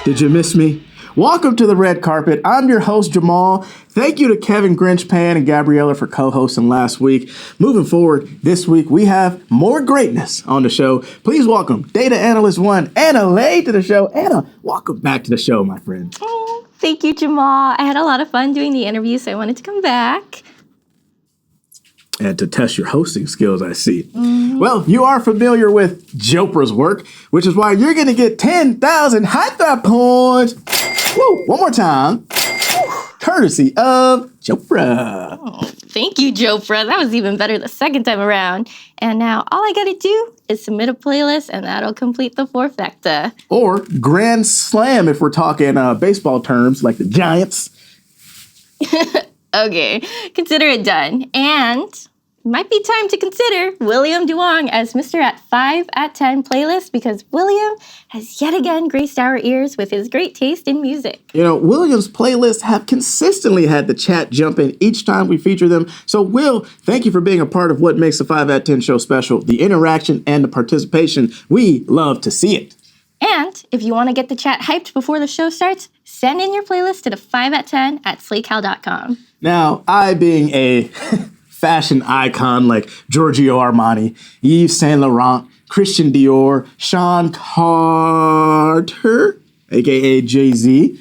Did you miss me? Welcome to the red carpet. I'm your host, Jamal. Thank you to Kevin Grinchpan and Gabriella for co-hosting last week. Moving forward, this week we have more greatness on the show. Please welcome Data Analyst 1, Anna Lay, to the show. Anna, welcome back to the show, my friend. Oh, thank you, Jamal. I had a lot of fun doing the interview, so I wanted to come back. And to test your hosting skills, I see. Well, you are familiar with Jopra's work, which is why you're going to get 10,000 high-five points. Woo, one more time. Courtesy of Jopra. Oh, thank you, Jopra. That was even better the second time around. And now all I got to do is submit a playlist, and that'll complete the four-factor. Or Grand Slam, if we're talking baseball terms, like the Giants. Okay, consider it done. And might be time to consider William Duong as Mr. at 5 at 10 playlist, because William has yet again graced our ears with his great taste in music. You know, William's playlists have consistently had the chat jumping each time we feature them. So, Will, thank you for being a part of what makes the 5 at 10 show special, the interaction and the participation. We love to see it. And if you want to get the chat hyped before the show starts, send in your playlist to the 5 at 10 at slaycal.com. Now, I being a fashion icon like Giorgio Armani, Yves Saint Laurent, Christian Dior, Sean Carter, aka Jay-Z,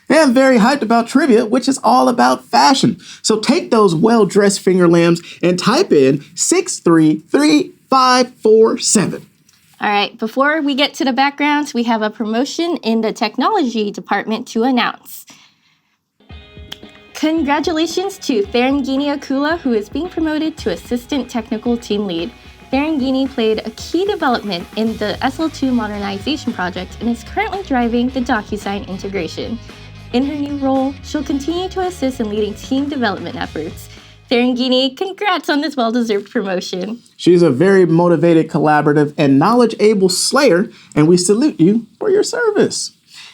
am very hyped about trivia, which is all about fashion. So take those well-dressed finger lambs and type in 633547. All right, before we get to the backgrounds, we have a promotion in the technology department to announce. Congratulations to Therangini Akula, who is being promoted to Assistant Technical Team Lead. Therangini played a key development in the SL2 modernization project and is currently driving the DocuSign integration. In her new role, she'll continue to assist in leading team development efforts. Therangini, congrats on this well-deserved promotion. She's a very motivated, collaborative, and knowledge-able slayer, and we salute you for your service.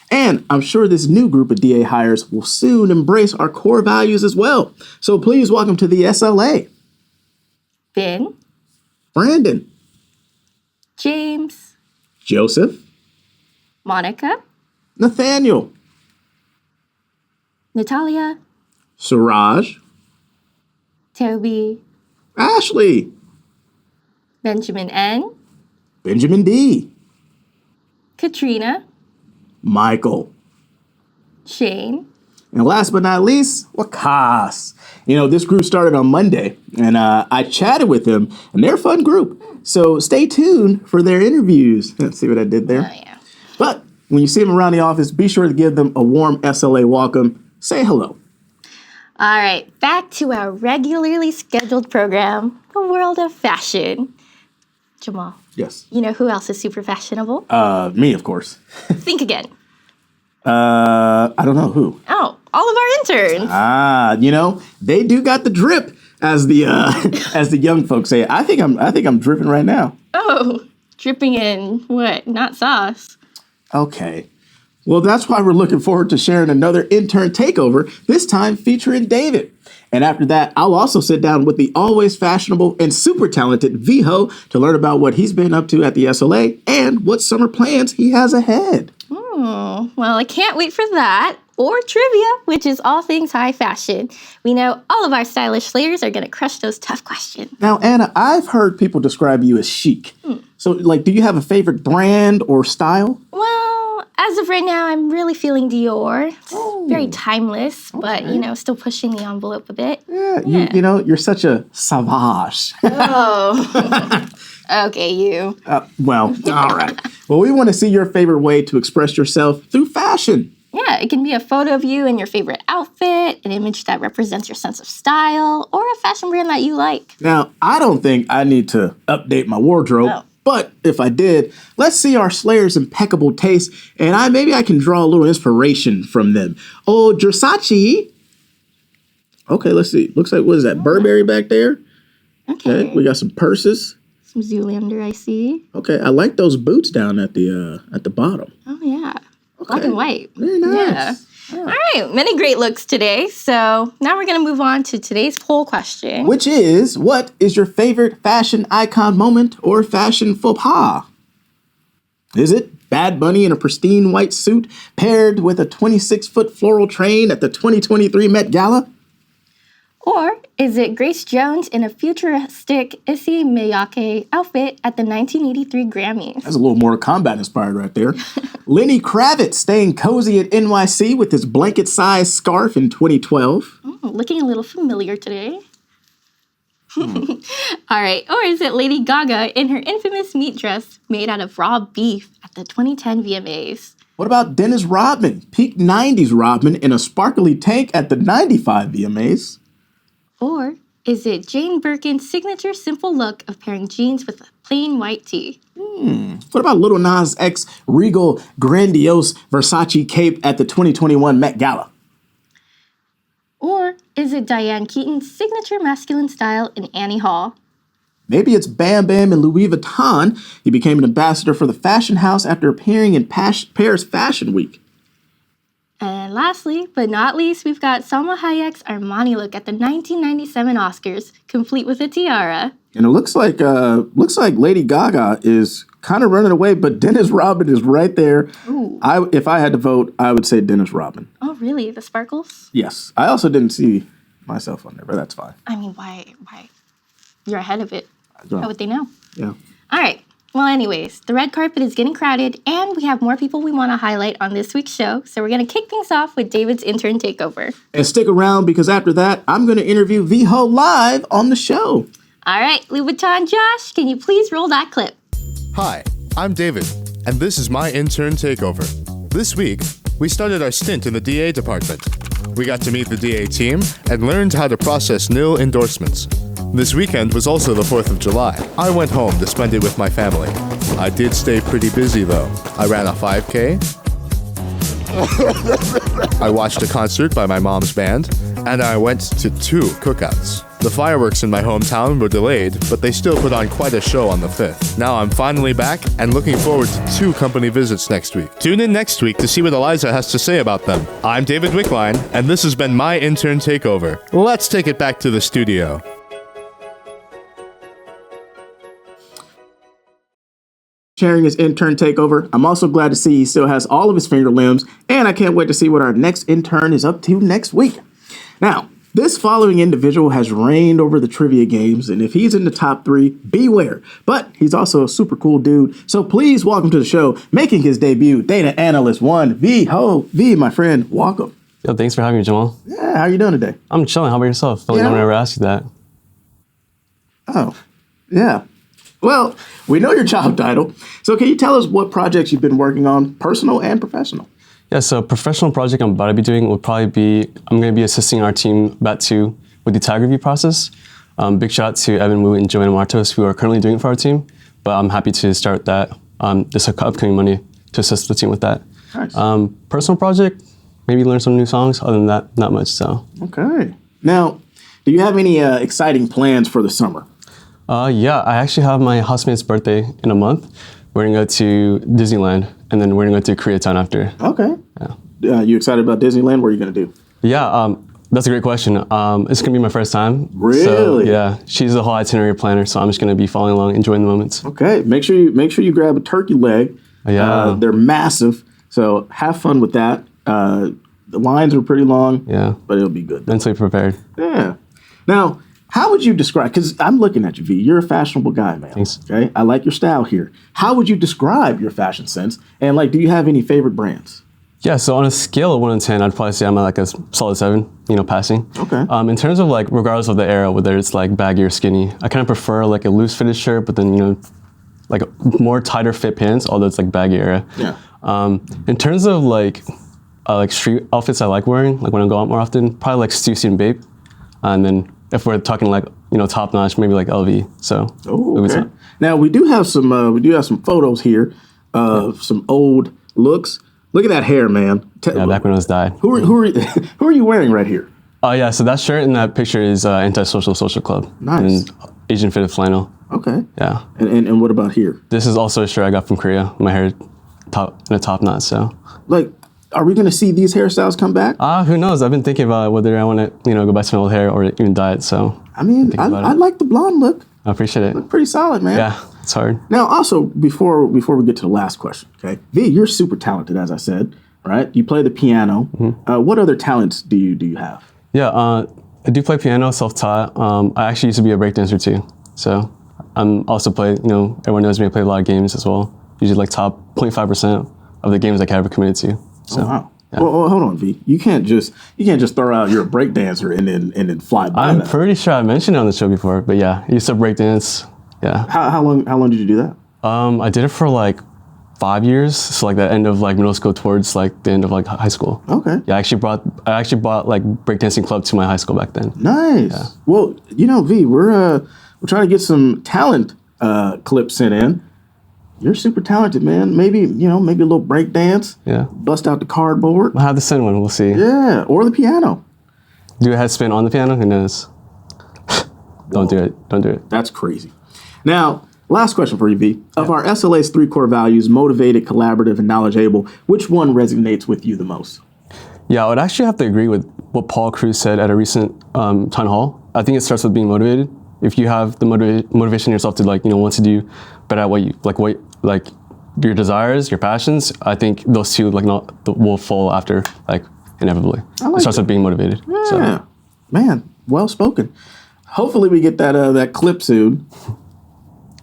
And I'm sure this new group of DA hires will soon embrace our core values as well. So please welcome to the SLA. Ben. Brandon. James. Joseph. Monica. Nathaniel. Natalia. Suraj. Toby. Ashley. Benjamin N. Benjamin D. Katrina. Michael. Shane. And last but not least, Wakas. You know, this group started on Monday, and I chatted with them, and they're a fun group. So stay tuned for their interviews. Let's see what I did there. Oh, yeah. But when you see them around the office, be sure to give them a warm SLA welcome. Say hello. All right, back to our regularly scheduled program, the world of fashion. Jamal. Yes. You know who else is super fashionable? Me, of course. Think again. I don't know who. Oh, all of our interns. You know, they do got the drip, as the as the young folks say. I think I'm dripping right now. Oh, dripping in what? Not sauce. Okay. Well, that's why we're looking forward to sharing another intern takeover, this time featuring David. And after that, I'll also sit down with the always fashionable and super talented Viho to learn about what he's been up to at the SLA and what summer plans he has ahead. Oh, well, I can't wait for that. Or trivia, which is all things high fashion. We know all of our stylish slayers are going to crush those tough questions. Now, Anna, I've heard people describe you as chic. So, like, do you have a favorite brand or style? Well, as of right now, I'm really feeling Dior. It's very timeless, but, you know, still pushing the envelope a bit. Yeah. You know, you're such a savage. Oh. Okay, you. Well, all right. Well, we want to see your favorite way to express yourself through fashion. Yeah, it can be a photo of you in your favorite outfit, an image that represents your sense of style, or a fashion brand that you like. Now, I don't think I need to update my wardrobe, but if I did, let's see our Slayer's impeccable taste, and maybe I can draw a little inspiration from them. Oh, Versace. Okay, let's see. Looks like, what is that, Burberry back there? Okay, we got some purses. Some Zoolander, I see. Okay, I like those boots down at the bottom. Oh, yeah. Okay. Black and white. Very nice. Yeah. All right, many great looks today. So now we're going to move on to today's poll question. Which is, what is your favorite fashion icon moment or fashion faux pas? Is it Bad Bunny in a pristine white suit paired with a 26-foot floral train at the 2023 Met Gala? Or is it Grace Jones in a futuristic Issey Miyake outfit at the 1983 Grammys? That's a little Mortal Kombat inspired right there. Lenny Kravitz staying cozy at NYC with his blanket-sized scarf in 2012. Looking a little familiar today. All right. Or is it Lady Gaga in her infamous meat dress made out of raw beef at the 2010 VMAs? What about Dennis Rodman, peak 90s Rodman in a sparkly tank at the 95 VMAs? Or is it Jane Birkin's signature simple look of pairing jeans with a plain white tee? What about Lil Nas X regal, grandiose Versace cape at the 2021 Met Gala? Or is it Diane Keaton's signature masculine style in Annie Hall? Maybe it's Bam Bam in Louis Vuitton. He became an ambassador for the fashion house after appearing in Paris Fashion Week. And lastly, but not least, we've got Salma Hayek's Armani look at the 1997 Oscars, complete with a tiara. And it looks like Lady Gaga is kind of running away, but Dennis Rodman is right there. Ooh. If I had to vote, I would say Dennis Rodman. Oh, really? The sparkles? Yes. I also didn't see myself on there, but that's fine. I mean, why? You're ahead of it. How would they know? Yeah. All right. Well, anyways, the red carpet is getting crowded, and we have more people we want to highlight on this week's show. So we're going to kick things off with David's intern takeover. And stick around because after that, I'm going to interview VHO live on the show. All right, Louboutin Josh, can you please roll that clip? Hi, I'm David, and this is my intern takeover. This week, we started our stint in the DA department. We got to meet the DA team and learned how to process nil endorsements. This weekend was also the 4th of July. I went home to spend it with my family. I did stay pretty busy though. I ran a 5K. I watched a concert by my mom's band, and I went to 2 cookouts. The fireworks in my hometown were delayed, but they still put on quite a show on the 5th. Now I'm finally back and looking forward to 2 company visits next week. Tune in next week to see what Eliza has to say about them. I'm David Wickline, and this has been my intern takeover. Let's take it back to the studio. Sharing his intern takeover. I'm also glad to see he still has all of his finger limbs, and I can't wait to see what our next intern is up to next week. Now, this following individual has reigned over the trivia games, and if he's in the top 3, beware. But he's also a super cool dude, so please welcome to the show, making his debut, Data Analyst 1, VHO. V, my friend, welcome. Yo, thanks for having me, Jamal. Yeah, how you doing today? I'm chilling. How about yourself? Don't no one ever ask you that. Oh, yeah. Well, we know your job title. So can you tell us what projects you've been working on, personal and professional? Yeah, so professional project I'm about to be doing will probably be, I'm going to be assisting our team, BAT2, with the tag review process. Big shout out to Evan Wu and Joanna Martos, who are currently doing it for our team. But I'm happy to start that this upcoming Monday to assist the team with that. Nice. Personal project, maybe learn some new songs. Other than that, not much. So. Okay. Now, do you have any exciting plans for the summer? Yeah, I actually have my housemate's birthday in a month. We're going to go to Disneyland, and then we're going to go to Koreatown after. Okay. Yeah. You excited about Disneyland? What are you going to do? Yeah, that's a great question. It's going to be my first time. Really? So, yeah, she's the whole itinerary planner, so I'm just going to be following along, enjoying the moments. Okay. Make sure you grab a turkey leg. Yeah. They're massive, so have fun with that. The lines are pretty long. Yeah. But it'll be good. Mentally prepared. Yeah. Now, how would you describe, because I'm looking at you, V, you're a fashionable guy, man. Thanks. Okay? I like your style here. How would you describe your fashion sense? And, do you have any favorite brands? Yeah, so on a scale of 1 to 10, I'd probably say I'm at a solid 7, passing. Okay. In terms of regardless of the era, whether it's baggy or skinny, I kind of prefer a loose fitted shirt, but then, more tighter fit pants, although it's baggy era. Yeah. In terms of street outfits I like wearing, when I go out more often, probably Stussy and Bape. And then if we're talking top notch, maybe LV. So. Oh, okay. Now we do have some photos here of some old looks. Look at that hair, man. Back when it was dyed. Who are you wearing right here? Yeah, so that shirt in that picture is Antisocial Social Club. Nice. And Asian fitted flannel. Okay. Yeah. And what about here? This is also a shirt I got from Korea. My hair in a top knot, so. Are we going to see these hairstyles come back? Who knows? I've been thinking about whether I want to, go buy some old hair or even dye it, so. I mean, I like the blonde look. I appreciate it. Look pretty solid, man. Yeah. It's hard. Now, also, before we get to the last question, okay? V, you're super talented, as I said, right? You play the piano. What other talents do you have? Yeah, I do play piano, self-taught. I actually used to be a breakdancer too. So I'm also everyone knows me, I play a lot of games as well. Usually like top 0.5% of the games I ever committed to. So, Oh, wow. yeah. Well, hold on, V. You can't just throw out you're a breakdancer and then fly by I'm that. pretty sure I mentioned it on the show before, but yeah, I used to breakdance. Yeah. How long did you do that? I did it for like 5 years, so like the end of like middle school towards like the end of like high school. Okay. Yeah, I actually bought like breakdancing club to my high school back then. Nice. Yeah. Well, V, we're trying to get some talent clips sent in. You're super talented, man. Maybe a little break dance. Yeah. Bust out the cardboard. I'll have to send one. We'll see. Yeah, or the piano. Do a head spin on the piano? Who knows? Don't do it. Don't do it. That's crazy. Now, last question for you, V. Of our SLA's 3 core values, motivated, collaborative, and knowledge-able, which one resonates with you the most? Yeah, I would actually have to agree with what Paul Cruz said at a recent town hall. I think it starts with being motivated. If you have the motivation yourself to want to do better at what your desires, your passions, I think those two will fall after inevitably. It starts with being motivated. Yeah, So. Man, well spoken. Hopefully we get that clip soon.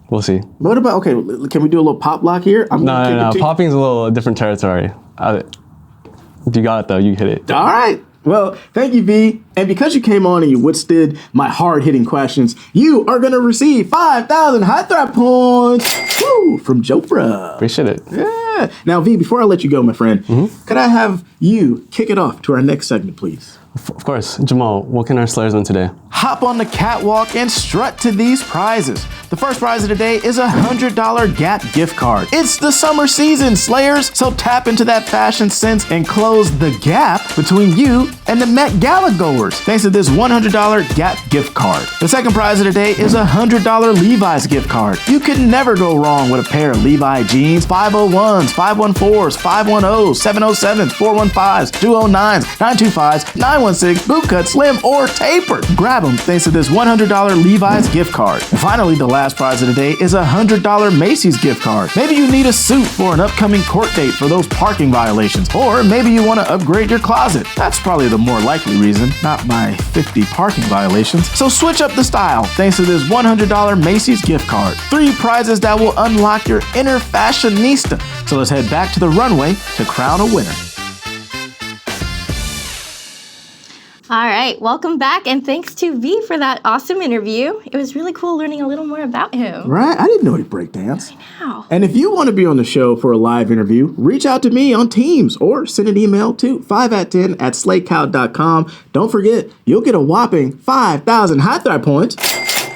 We'll see. What about, okay, can we do a little pop block here? No. Popping's a little different territory. You got it though. You hit it. All right. Well, thank you, V. And because you came on and you withstood my hard-hitting questions, you are going to receive 5,000 high thrive points from Jopra. Appreciate it. Yeah. Now, V, before I let you go, my friend, could I have you kick it off to our next segment, please? Of course. Jamal, what can our Slayers win today? Hop on the catwalk and strut to these prizes. The first prize of the day is a $100 Gap gift card. It's the summer season, Slayers, so tap into that fashion sense and close the gap between you and the Met Gala goers, thanks to this $100 Gap gift card. The second prize of the day is a $100 Levi's gift card. You can never go wrong with a pair of Levi jeans, 501s, 514s, 510s, 707s, 415s, 209s, 925s, 916, bootcut, slim, or tapered. Grab them thanks to this $100 Levi's gift card. And finally, the last prize of the day is a $100 Macy's gift card. Maybe you need a suit for an upcoming court date for those parking violations, or maybe you want to upgrade your closet. That's probably the more likely reason, not my 50 parking violations. So switch up the style thanks to this $100 Macy's gift card. 3 prizes that will unlock your inner fashionista. So let's head back to the runway to crown a winner. All right, welcome back, and thanks to V for that awesome interview. It was really cool learning a little more about him. Right? I didn't know he breakdanced. Wow. And if you want to be on the show for a live interview, reach out to me on Teams or send an email to 5at10@slaycow.com. Don't forget, you'll get a whopping 5,000 high thrive points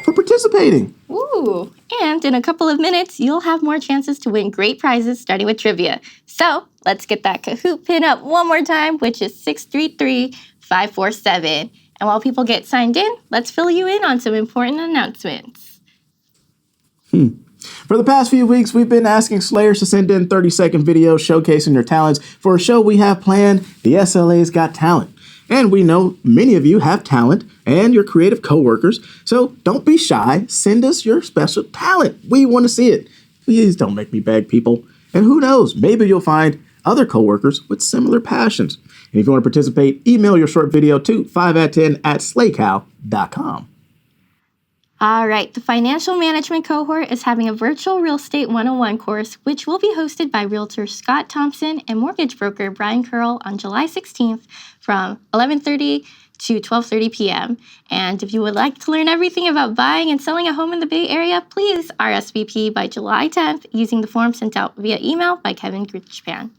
for participating. Ooh, and in a couple of minutes, you'll have more chances to win great prizes starting with trivia. So let's get that Kahoot pin up one more time, which is 633-547. And while people get signed in, let's fill you in on some important announcements. For the past few weeks, we've been asking Slayers to send in 30-second videos showcasing their talents for a show we have planned, The SLA's Got Talent. And we know many of you have talent and your creative coworkers, so don't be shy. Send us your special talent. We want to see it. Please don't make me beg, people. And who knows, maybe you'll find other coworkers with similar passions. And if you want to participate, email your short video to 5at10@slaycow.com. All right, the financial management cohort is having a virtual real estate 101 course, which will be hosted by realtor Scott Thompson and mortgage broker Brian Curl on July 16th from 11:30 to 12:30 p.m. And if you would like to learn everything about buying and selling a home in the Bay Area, please RSVP by July 10th using the form sent out via email by Kevin Grichpan.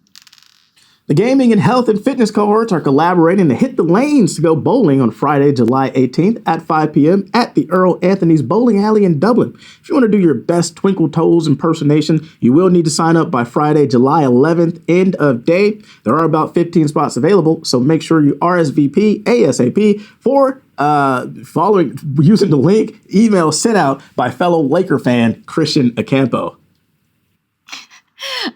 The gaming and health and fitness cohorts are collaborating to hit the lanes to go bowling on Friday, July 18th at 5 p.m. at the Earl Anthony's Bowling Alley in Dublin. If you want to do your best Twinkle Toes impersonation, you will need to sign up by Friday, July 11th, end of day. There are about 15 spots available, so make sure you RSVP ASAP for using the link email sent out by fellow Laker fan Christian Acampo.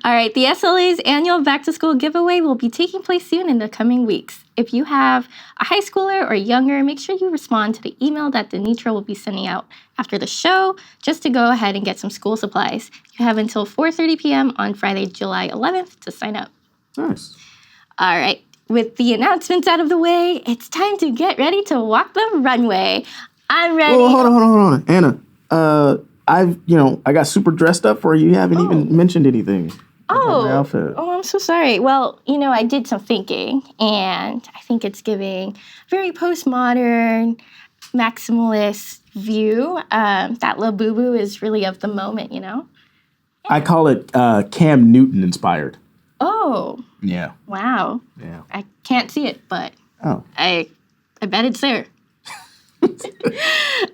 All right, the SLA's annual back to school giveaway will be taking place soon in the coming weeks. If you have a high schooler or younger, make sure you respond to the email that Denitra will be sending out after the show just to go ahead and get some school supplies. You have until 4:30 p.m. on Friday, July 11th to sign up. Nice. All right, with the announcements out of the way, it's time to get ready to walk the runway. I'm ready. Well, hold on. Anna, I got super dressed up for you. You haven't even mentioned anything. about my outfit. Oh, I'm so sorry. Well, I did some thinking, and I think it's giving very postmodern, maximalist view. That Labubu is really of the moment, I call it Cam Newton inspired. Oh, Yeah. wow. Yeah. I can't see it, but Oh. I bet it's there.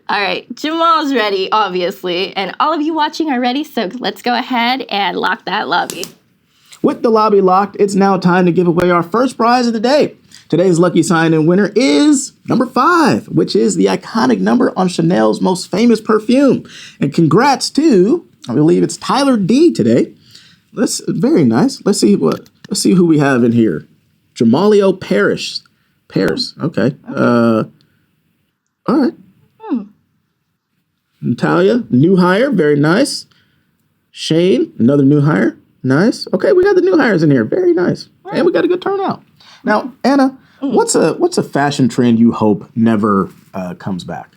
All right, Jamal's ready, obviously, and all of you watching are ready, so let's go ahead and lock that lobby. With the lobby locked, it's now time to give away our first prize of the day. Today's lucky sign-in winner is number 5, which is the iconic number on Chanel's most famous perfume. And congrats to, I believe it's Tyler D today. Very nice. Let's see who we have in here. Jamalio Paris. Okay. All right. Natalia, new hire. Very nice. Shane, another new hire. Nice. Okay, we got the new hires in here. Very nice. And we got a good turnout. Now, Anna, what's a fashion trend you hope never comes back?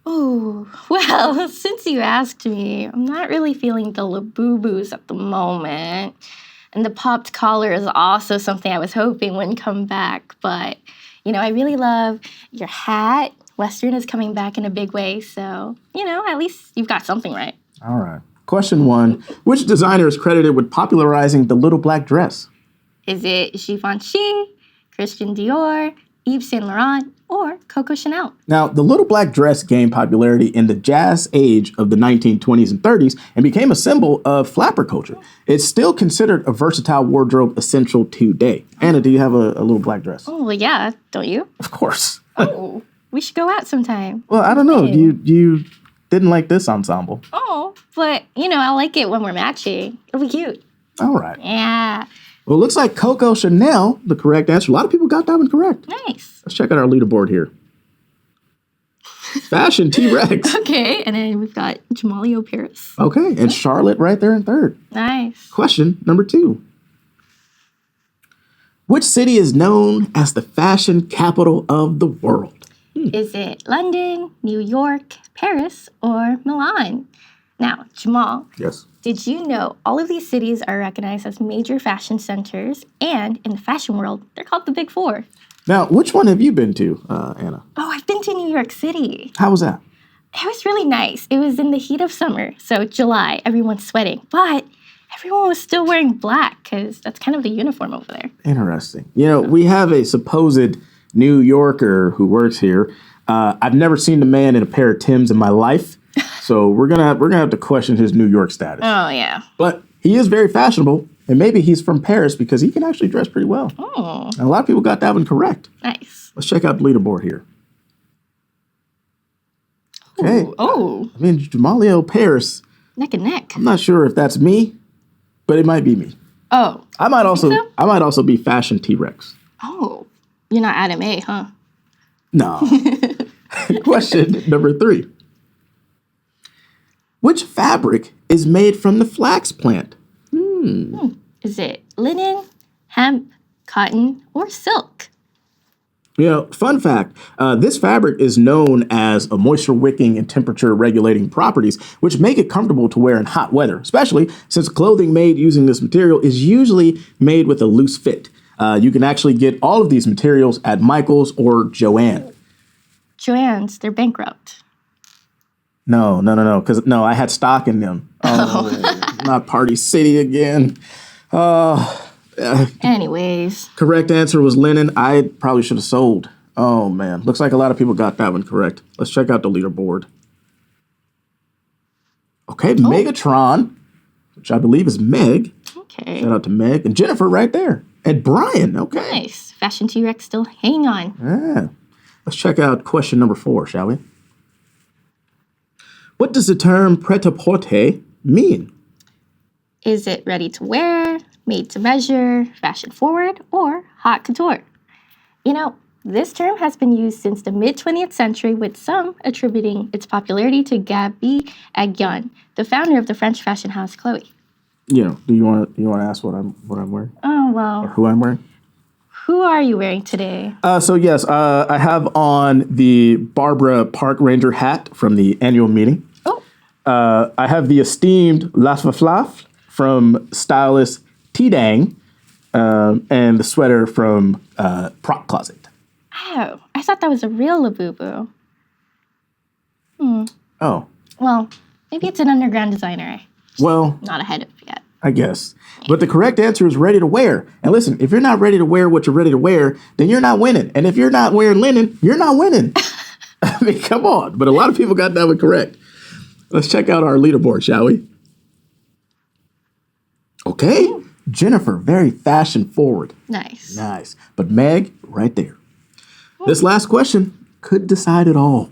Oh, well, since you asked me, I'm not really feeling the Labubus at the moment. And the popped collar is also something I was hoping wouldn't come back. But, I really love your hat. Western is coming back in a big way. So, at least you've got something right. All right. Question 1. Which designer is credited with popularizing the little black dress? Is it Givenchy, Christian Dior, Yves Saint Laurent, or Coco Chanel? Now, the little black dress gained popularity in the jazz age of the 1920s and 30s and became a symbol of flapper culture. It's still considered a versatile wardrobe essential today. Anna, do you have a little black dress? Oh, well, yeah, don't you? Of course. Oh, we should go out sometime. Well, I don't know. You didn't like this ensemble. Oh, but, I like it when we're matching. It'll be cute. All right. Yeah. Well, it looks like Coco Chanel, the correct answer. A lot of people got that one correct. Nice. Let's check out our leaderboard here. Fashion T-Rex. Okay, and then we've got Jamalio Paris. Okay, and Charlotte right there in third. Nice. Question number 2. Which city is known as the fashion capital of the world? Is it London, New York, Paris, or Milan? Now, Jamal, Yes. did you know all of these cities are recognized as major fashion centers, and in the fashion world, they're called the Big Four? Now, which one have you been to, Anna? Oh, I've been to New York City. How was that? It was really nice. It was in the heat of summer, so July, everyone's sweating, but everyone was still wearing black because that's kind of the uniform over there. Interesting. We have a supposed New Yorker who works here. I've never seen the man in a pair of Timbs in my life, so we're gonna have to question his New York status. Oh, yeah. But he is very fashionable, and maybe he's from Paris because he can actually dress pretty well. Oh, And a lot of people got that one correct. nice. Let's check out the leaderboard here. Okay. Oh, I mean, Jamalio Paris, neck and neck. I'm not sure if that's me, but it might be me. Oh, I might so? also be Fashion T-Rex. oh. You're not Adam A, huh? No. Question number 3. Which fabric is made from the flax plant? Is it linen, hemp, cotton, or silk? Fun fact, this fabric is known as a moisture wicking and temperature regulating properties, which make it comfortable to wear in hot weather, especially since clothing made using this material is usually made with a loose fit. You can actually get all of these materials at Michael's or Joann. Joann's, they're bankrupt. No, because I had stock in them. Oh, not Party City again. Anyways. Correct answer was linen. I probably should have sold. Oh, man. Looks like a lot of people got that one correct. Let's check out the leaderboard. Okay, Megatron, which I believe is Meg. Okay. Shout out to Meg. And Jennifer right there. And Brian. Okay. Nice. Fashion T-Rex still hanging on. Yeah. Let's check out question number 4, shall we? What does the term pret-a-porter mean? Is it ready to wear, made to measure, fashion forward, or haute couture. You know, this term has been used since the mid-20th century, with some attributing its popularity to Gabi Aghion, the founder of the French fashion house Chloe. You know, do you want to ask what I'm wearing? Oh, well, Who I'm wearing? who are you wearing today? So yes, I have on the Barbara Park Ranger hat from the annual meeting. Oh, I have the esteemed Lafaflaf from stylist T-Dang, and the sweater from Prop Closet. oh, I thought that was a real Labubu. Oh, Well, maybe it's an underground designer. well, Not ahead of yet. I guess. But the correct answer is ready to wear. And listen, if you're not ready to wear what you're ready to wear, then you're not winning. And if you're not wearing linen, you're not winning. I mean, come on. But a lot of people got that one correct. Let's check out our leaderboard, shall we? Okay. Jennifer, very fashion forward. Nice. Nice. But Meg, right there. This last question could decide it all.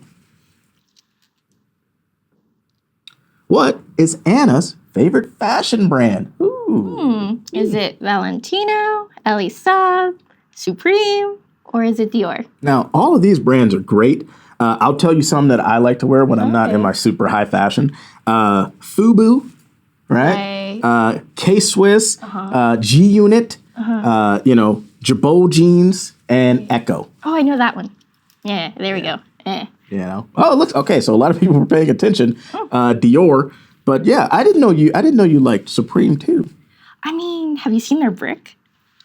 What is Anna's favorite fashion brand? Ooh. Is it Valentino, Elie Saab, Supreme, or is it Dior? Now, all of these brands are great. I'll tell you some that I like to wear when I'm not in my super high fashion. Fubu, right? K-Swiss, G-Unit, Jabot jeans, and Echo. Oh, I know that one. Yeah, there we go. You know. Oh, look. Okay, so a lot of people were paying attention. Dior, but yeah, I didn't know you liked Supreme too. I mean, have you seen their brick?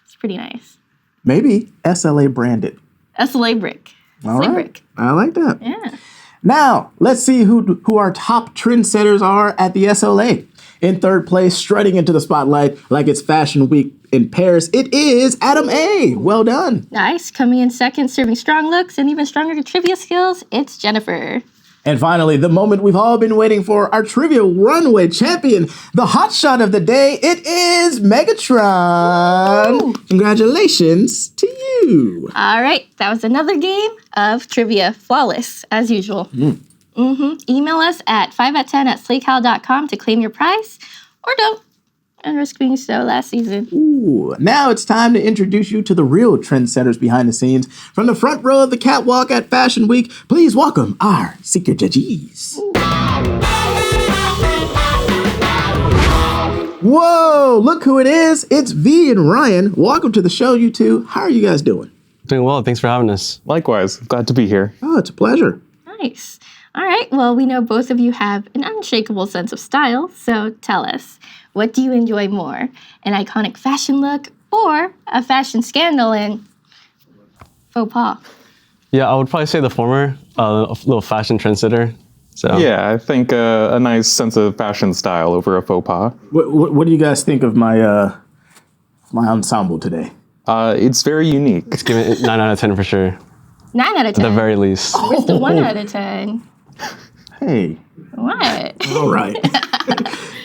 It's pretty nice. Maybe SLA branded. SLA brick. All SLA right, brick. I like that. Yeah. Now, let's see who our top trendsetters are at the SLA. In third place, strutting into the spotlight like it's Fashion Week in Paris, it is Adam A. Well done. Nice. Coming in second, serving strong looks and even stronger trivia skills, it's Jennifer. And finally, the moment we've all been waiting for, our trivia runway champion, the hotshot of the day, it is Megatron. Woo. Congratulations to you. All right. That was another game of trivia. Flawless, as usual. Email us at 5at10@slaycal.com to claim your prize, or don't, and risk being so last season. Ooh, now it's time to introduce you to the real trendsetters behind the scenes. From the front row of the catwalk at Fashion Week, please welcome our secret judges. Whoa, look who it is. It's V and Ryan. Welcome to the show, you two. How are you guys doing? Doing well. Thanks for having us. Likewise, glad to be here. Oh, it's a pleasure. Nice. All right. Well, we know both of you have an unshakable sense of style. So tell us, what do you enjoy more? An iconic fashion look or a fashion scandal and faux pas? Yeah, I would probably say the former, a little fashion trendsetter. So Yeah, I think a nice sense of fashion style over a faux pas. What do you guys think of my ensemble today? It's very unique. give it 9 out of 10 for sure. 9 out of 10. At the very least. Where's the 1 out of 10? Hey, What? all right.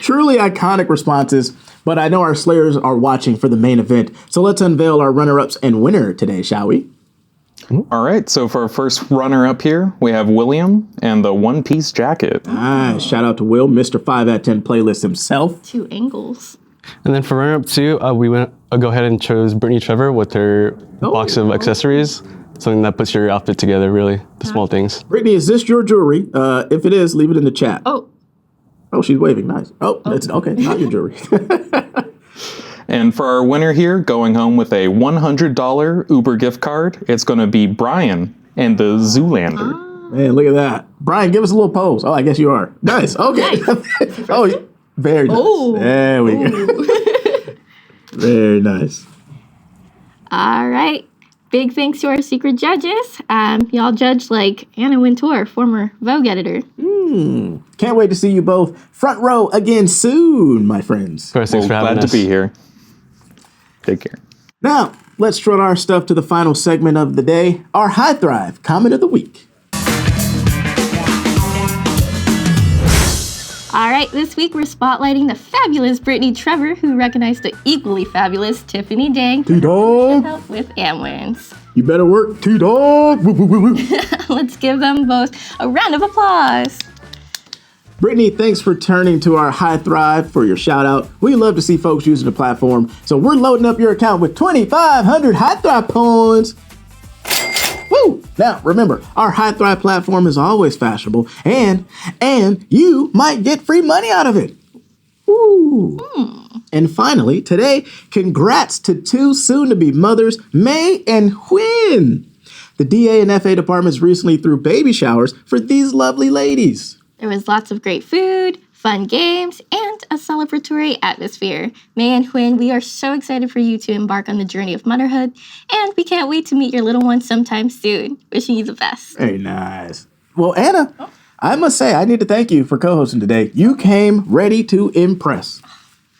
Truly iconic responses, but I know our Slayers are watching for the main event. So let's unveil our runner-ups and winner today, shall we? All right, so for our first runner-up here, we have William and the one-piece jacket. Nice. Shout out to Will, Mr. 5 at 10 playlist himself. 2 angles. And then for runner-up 2, we went go ahead and chose Brittany Trevor with her box of accessories. Something that puts your outfit together, really, the small things. Brittany, is this your jewelry? If it is, leave it in the chat. Oh, Oh, she's waving. Nice. Oh, that's okay. Not your jewelry. And for our winner here, going home with a $100 Uber gift card, it's going to be Brian and the Zoolander. Man, look at that. Brian, give us a little pose. Oh, I guess you are. Nice. Okay. Oh, very nice. Oh. There we go. Very nice. all right. Big thanks to our secret judges. Y'all judged like Anna Wintour, former Vogue editor. Can't wait to see you both front row again soon, my friends. Of course, thanks for having Glad us. to be here. Take care. Now, let's strut our stuff to the final segment of the day, our High Thrive Comment of the Week. All right, this week we're spotlighting the fabulous Brittany Trevor, who recognized the equally fabulous Tiffany Dang for her T-Dog. help with Amwins. You better work, T-Dog. Woo, woo, woo, woo. Let's give them both a round of applause. Brittany, thanks for turning to our High Thrive for your shout out. We love to see folks using the platform, so we're loading up your account with 2,500 High Thrive points. Woo! Now, remember, our High Thrive platform is always fashionable, and you might get free money out of it. Woo! And finally, today, congrats to two soon-to-be mothers, May and Hwin. The DA and FA departments recently threw baby showers for these lovely ladies. There was lots of great food, fun games, and a celebratory atmosphere. May and Hwin, we are so excited for you to embark on the journey of motherhood, and we can't wait to meet your little one sometime soon. Wishing you the best. Very nice. Well, Anna, I must say, I need to thank you for co-hosting today. You came ready to impress.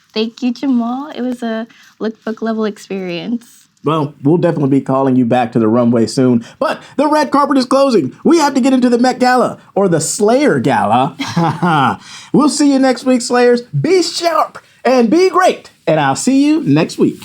Thank you, Jamal. It was a lookbook level experience. Well, we'll definitely be calling you back to the runway soon. But the red carpet is closing. We have to get into the Met Gala, or the Slayer Gala. We'll see you next week, Slayers. Be sharp and be great. And I'll see you next week.